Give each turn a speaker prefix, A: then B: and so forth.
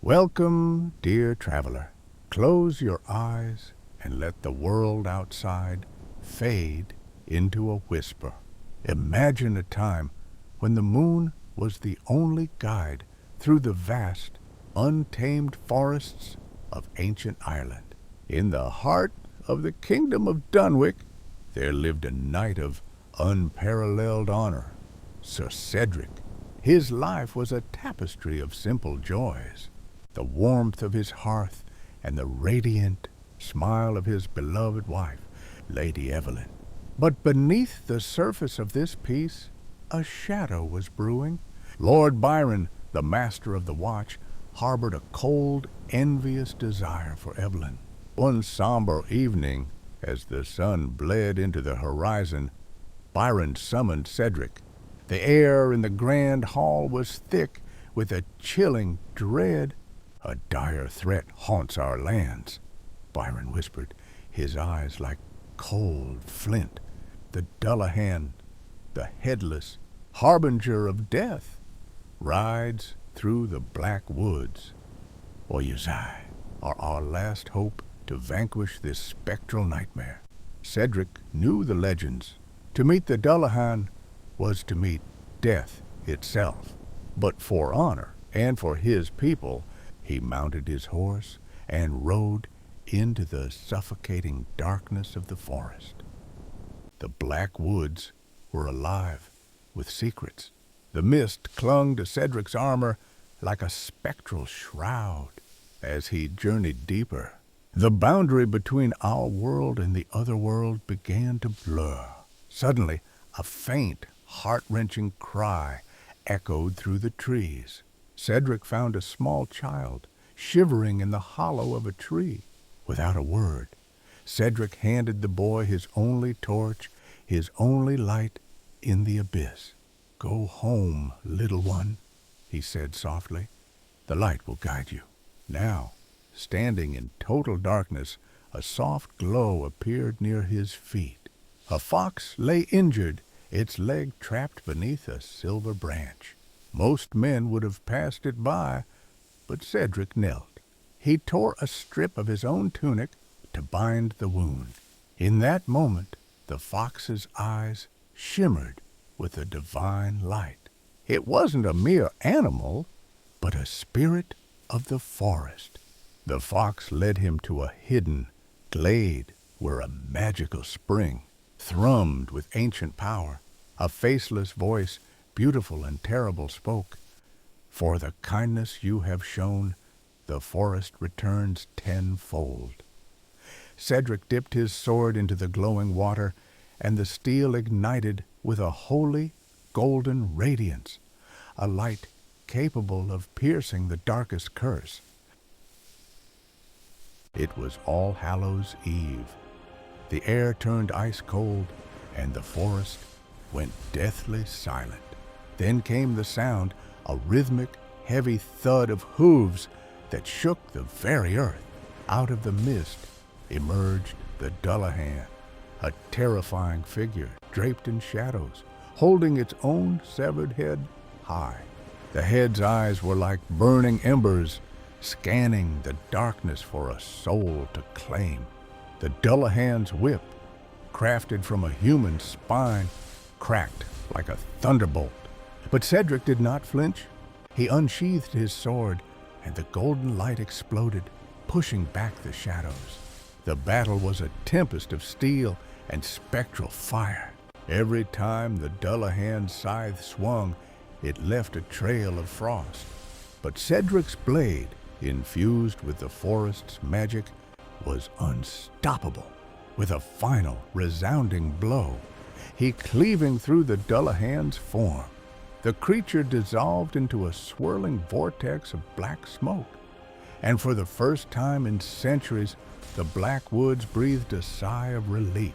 A: Welcome, dear traveler. Close your eyes and let the world outside fade into a whisper. Imagine a time when the moon was the only guide through the vast, untamed forests of ancient Ireland. In the heart of the kingdom of Dunwick, there lived a knight of unparalleled honor, Sir Cedric. His life was a tapestry of simple joys. The warmth of his hearth and the radiant smile of his beloved wife, Lady Evelyn. But beneath the surface of this peace, a shadow was brewing. Lord Byron, the master of the watch, harbored a cold, envious desire for Evelyn. One somber evening, as the sun bled into the horizon, Byron summoned Cedric. The air in the grand hall was thick with a chilling dread. "A dire threat haunts our lands," Byron whispered, his eyes like cold flint. "The Dullahan, the Headless, harbinger of death, rides through the black woods. Oyezai are our last hope to vanquish this spectral nightmare." Cedric knew the legends. To meet the Dullahan was to meet death itself. But for honor and for his people, he mounted his horse and rode into the suffocating darkness of the forest. The black woods were alive with secrets. The mist clung to Cedric's armor like a spectral shroud. As he journeyed deeper, the boundary between our world and the other world began to blur. Suddenly, a faint, heart-wrenching cry echoed through the trees. Cedric found a small child shivering in the hollow of a tree. Without a word, Cedric handed the boy his only torch, his only light in the abyss. "Go home, little one," he said softly. "The light will guide you." Now, standing in total darkness, a soft glow appeared near his feet. A fox lay injured, its leg trapped beneath a silver branch. Most men would have passed it by, but Cedric knelt. He tore a strip of his own tunic to bind the wound. In that moment, the fox's eyes shimmered with a divine light. It wasn't a mere animal, but a spirit of the forest. The fox led him to a hidden glade where a magical spring thrummed with ancient power. A faceless voice, beautiful and terrible, spoke, "For the kindness you have shown, the forest returns tenfold." Cedric dipped his sword into the glowing water, and the steel ignited with a holy, golden radiance, a light capable of piercing the darkest curse. It was All Hallows' Eve. The air turned ice cold, and the forest went deathly silent. Then came the sound, a rhythmic, heavy thud of hooves that shook the very earth. Out of the mist emerged the Dullahan, a terrifying figure draped in shadows, holding its own severed head high. The head's eyes were like burning embers, scanning the darkness for a soul to claim. The Dullahan's whip, crafted from a human spine, cracked like a thunderbolt. But Cedric did not flinch. He unsheathed his sword, and the golden light exploded, pushing back the shadows. The battle was a tempest of steel and spectral fire. Every time the Dullahan's scythe swung, it left a trail of frost. But Cedric's blade, infused with the forest's magic, was unstoppable. With a final, resounding blow, he cleaving through the Dullahan's form. The creature dissolved into a swirling vortex of black smoke. And for the first time in centuries, the black woods breathed a sigh of relief.